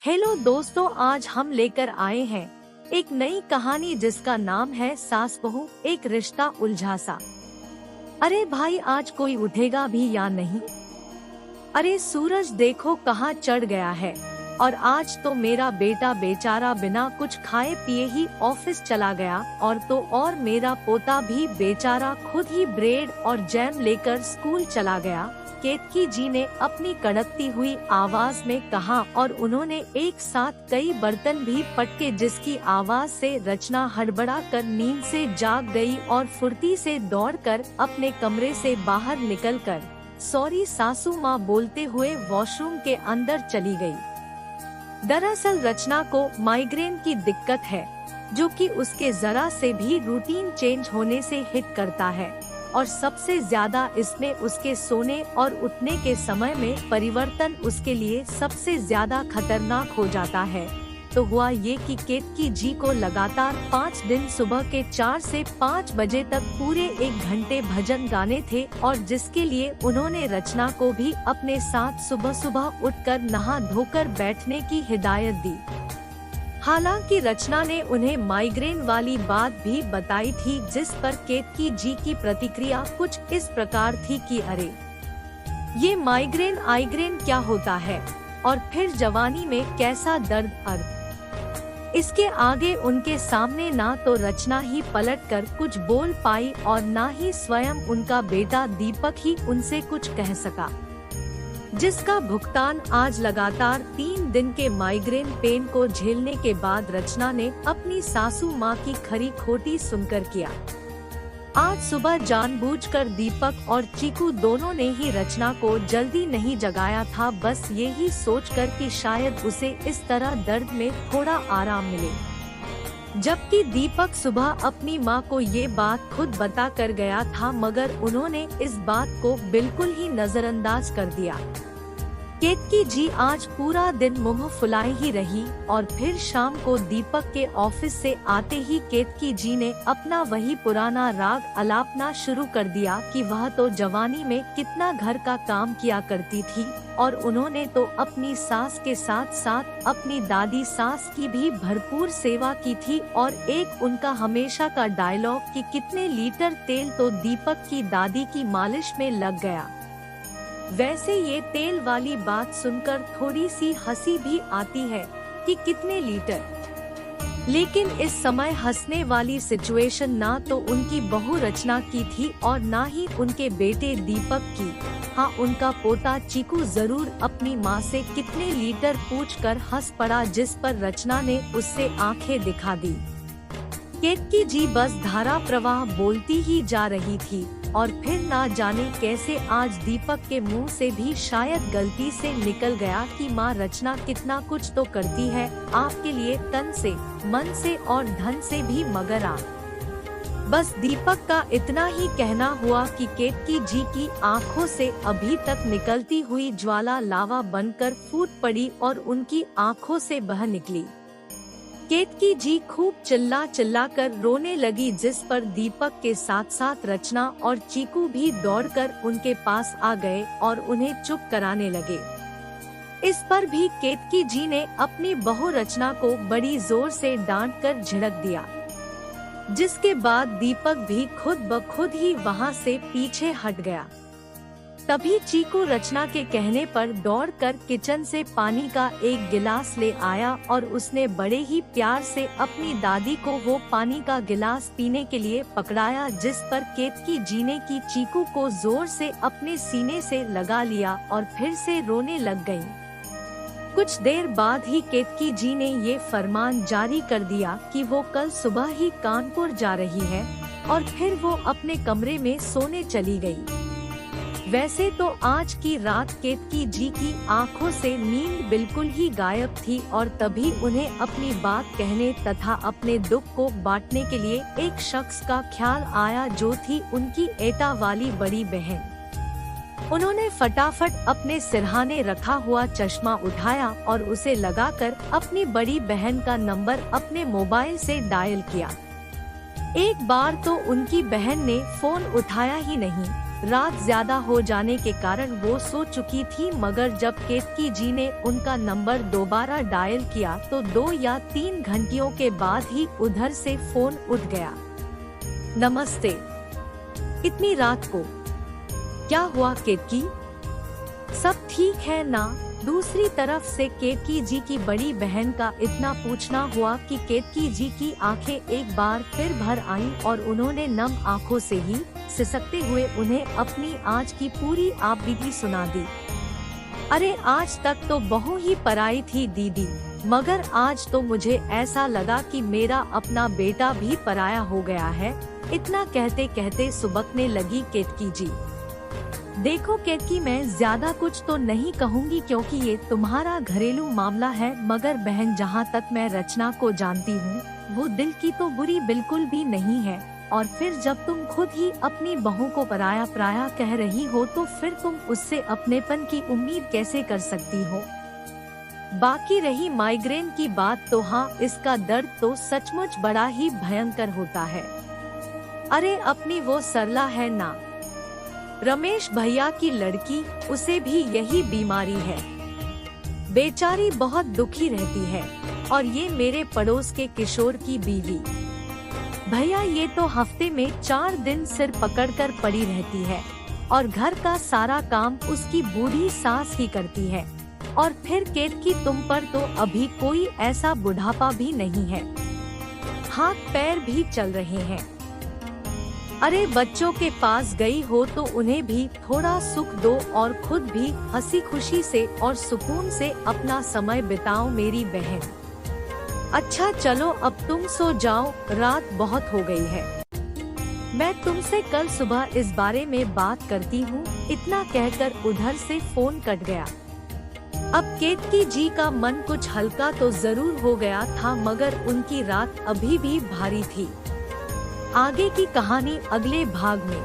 Hello दोस्तों, आज हम लेकर आए हैं एक नई कहानी जिसका नाम है सास बहू एक रिश्ता उलझा सा। अरे भाई, आज कोई उठेगा भी या नहीं? अरे सूरज देखो कहाँ चढ़ गया है। और आज तो मेरा बेटा बेचारा बिना कुछ खाए पिए ही ऑफिस चला गया, और मेरा पोता भी बेचारा खुद ही ब्रेड और जैम लेकर स्कूल चला गया। केतकी जी ने अपनी कड़कती हुई आवाज में कहा, और उन्होंने एक साथ कई बर्तन भी पटके, जिसकी आवाज से रचना हड़बड़ा कर नींद से जाग गई और फुर्ती से दौड़कर अपने कमरे से बाहर निकलकर सॉरी सासू माँ बोलते हुए वॉशरूम के अंदर चली गई। दरअसल रचना को माइग्रेन की दिक्कत है, जो कि उसके जरा से भी रूटीन चेंज होने से हिट करता है, और सबसे ज्यादा इसमें उसके सोने और उठने के समय में परिवर्तन उसके लिए सबसे ज्यादा खतरनाक हो जाता है। तो हुआ ये कि केतकी जी को लगातार 5 दिन सुबह के 4 से 5 बजे तक पूरे 1 घंटे भजन गाने थे, और जिसके लिए उन्होंने रचना को भी अपने साथ सुबह सुबह उठकर नहा धोकर बैठने की हिदायत दी। हालांकि रचना ने उन्हें माइग्रेन वाली बात भी बताई थी, जिस पर केतकी जी की प्रतिक्रिया कुछ इस प्रकार थी कि अरे ये माइग्रेन आइग्रेन क्या होता है, और फिर जवानी में कैसा दर्द अर्थ। इसके आगे उनके सामने ना तो रचना ही पलटकर कुछ बोल पाई और ना ही स्वयं उनका बेटा दीपक ही उनसे कुछ कह सका, जिसका भुगतान आज लगातार 3 दिन के माइग्रेन पेन को झेलने के बाद रचना ने अपनी सासू माँ की खरी खोटी सुनकर किया। आज सुबह जानबूझकर दीपक और चीकू दोनों ने ही रचना को जल्दी नहीं जगाया था, बस ये ही सोचकर कि शायद उसे इस तरह दर्द में थोड़ा आराम मिले। जबकि दीपक सुबह अपनी माँ को ये बात खुद बता कर गया था, मगर उन्होंने इस बात को बिल्कुल ही नजरअंदाज कर दिया। केतकी जी आज पूरा दिन मुंह फुलाए ही रही, और फिर शाम को दीपक के ऑफिस से आते ही केतकी जी ने अपना वही पुराना राग अलापना शुरू कर दिया कि वह तो जवानी में कितना घर का काम किया करती थी, और उन्होंने तो अपनी सास के साथ साथ अपनी दादी सास की भी भरपूर सेवा की थी। और एक उनका हमेशा का डायलॉग कि कितने लीटर तेल तो दीपक की दादी की मालिश में लग गया। वैसे ये तेल वाली बात सुनकर थोड़ी सी हंसी भी आती है कि कितने लीटर, लेकिन इस समय हंसने वाली सिचुएशन ना तो उनकी बहू रचना की थी और ना ही उनके बेटे दीपक की। हाँ, उनका पोता चीकू जरूर अपनी माँ से कितने लीटर पूछकर हंस पड़ा, जिस पर रचना ने उससे आंखें दिखा दी। केतकी जी बस धारा प्रवाह बोलती ही जा रही थी, और फिर ना जाने कैसे आज दीपक के मुंह से भी शायद गलती से निकल गया कि माँ रचना कितना कुछ तो करती है आपके लिए, तन से, मन से और धन से भी, मगर आप। बस दीपक का इतना ही कहना हुआ कि केतकी जी की आंखों से अभी तक निकलती हुई ज्वाला लावा बनकर फूट पड़ी और उनकी आंखों से बह निकली। केतकी जी खूब चिल्ला कर रोने लगी, जिस पर दीपक के साथ साथ रचना और चीकू भी दौड़कर उनके पास आ गए और उन्हें चुप कराने लगे। इस पर भी केतकी जी ने अपनी बहू रचना को बड़ी जोर से डांट कर झिड़क दिया, जिसके बाद दीपक भी खुद ब खुद ही वहां से पीछे हट गया। तभी चीकू रचना के कहने पर दौड़कर किचन से पानी का एक गिलास ले आया, और उसने बड़े ही प्यार से अपनी दादी को वो पानी का गिलास पीने के लिए पकड़ाया, जिस पर केतकी जी ने की चीकू को जोर से अपने सीने से लगा लिया और फिर से रोने लग गयी। कुछ देर बाद ही केतकी जी ने ये फरमान जारी कर दिया कि वो कल सुबह ही कानपुर जा रही है, और फिर वो अपने कमरे में सोने चली गई। वैसे तो आज की रात केतकी जी की आंखों से नींद बिल्कुल ही गायब थी, और तभी उन्हें अपनी बात कहने तथा अपने दुख को बांटने के लिए एक शख्स का ख्याल आया, जो थी उनकी एटा वाली बड़ी बहन। उन्होंने फटाफट अपने सिरहाने रखा हुआ चश्मा उठाया और उसे लगाकर अपनी बड़ी बहन का नंबर अपने मोबाइल से डायल किया। एक बार तो उनकी बहन ने फोन उठाया ही नहीं, रात ज्यादा हो जाने के कारण वो सो चुकी थी, मगर जब केतकी जी ने उनका नंबर दोबारा डायल किया तो 2 या 3 घंटियों के बाद ही उधर से फोन उठ गया। नमस्ते, इतनी रात को क्या हुआ केतकी, सब ठीक है ना? दूसरी तरफ से केतकी जी की बड़ी बहन का इतना पूछना हुआ कि केतकी जी की आंखें एक बार फिर भर आईं और उन्होंने नम आंखों से ही सिसकते हुए उन्हें अपनी आज की पूरी आपबीती सुना दी। अरे आज तक तो बहू ही पराई थी दीदी, मगर आज तो मुझे ऐसा लगा कि मेरा अपना बेटा भी पराया हो गया है। इतना कहते कहते सुबकने लगी केतकी जी। देखो केतकी, मैं ज्यादा कुछ तो नहीं कहूँगी क्योंकि ये तुम्हारा घरेलू मामला है, मगर बहन जहाँ तक मैं रचना को जानती हूँ वो दिल की तो बुरी बिल्कुल भी नहीं है। और फिर जब तुम खुद ही अपनी बहू को पराया पराया कह रही हो तो फिर तुम उससे अपनेपन की उम्मीद कैसे कर सकती हो? बाकी रही माइग्रेन की बात तो हाँ, इसका दर्द तो सचमुच बड़ा ही भयंकर होता है। अरे अपनी वो सरला है ना, रमेश भैया की लड़की, उसे भी यही बीमारी है। बेचारी बहुत दुखी रहती है। और ये मेरे पड़ोस के किशोर की बीवी भैया, ये तो हफ्ते में 4 दिन सिर पकड़कर पड़ी रहती है और घर का सारा काम उसकी बूढ़ी सास ही करती है। और फिर केतकी, तुम पर तो अभी कोई ऐसा बुढ़ापा भी नहीं है, हाथ पैर भी चल रहे हैं। अरे बच्चों के पास गई हो तो उन्हें भी थोड़ा सुख दो और खुद भी हंसी खुशी से और सुकून से अपना समय बिताओ मेरी बहन। अच्छा चलो अब तुम सो जाओ, रात बहुत हो गई है। मैं तुमसे कल सुबह इस बारे में बात करती हूँ। इतना कहकर उधर से फोन कट गया। अब केतकी जी का मन कुछ हल्का तो जरूर हो गया था, मगर उनकी रात अभी भी भारी थी। आगे की कहानी अगले भाग में।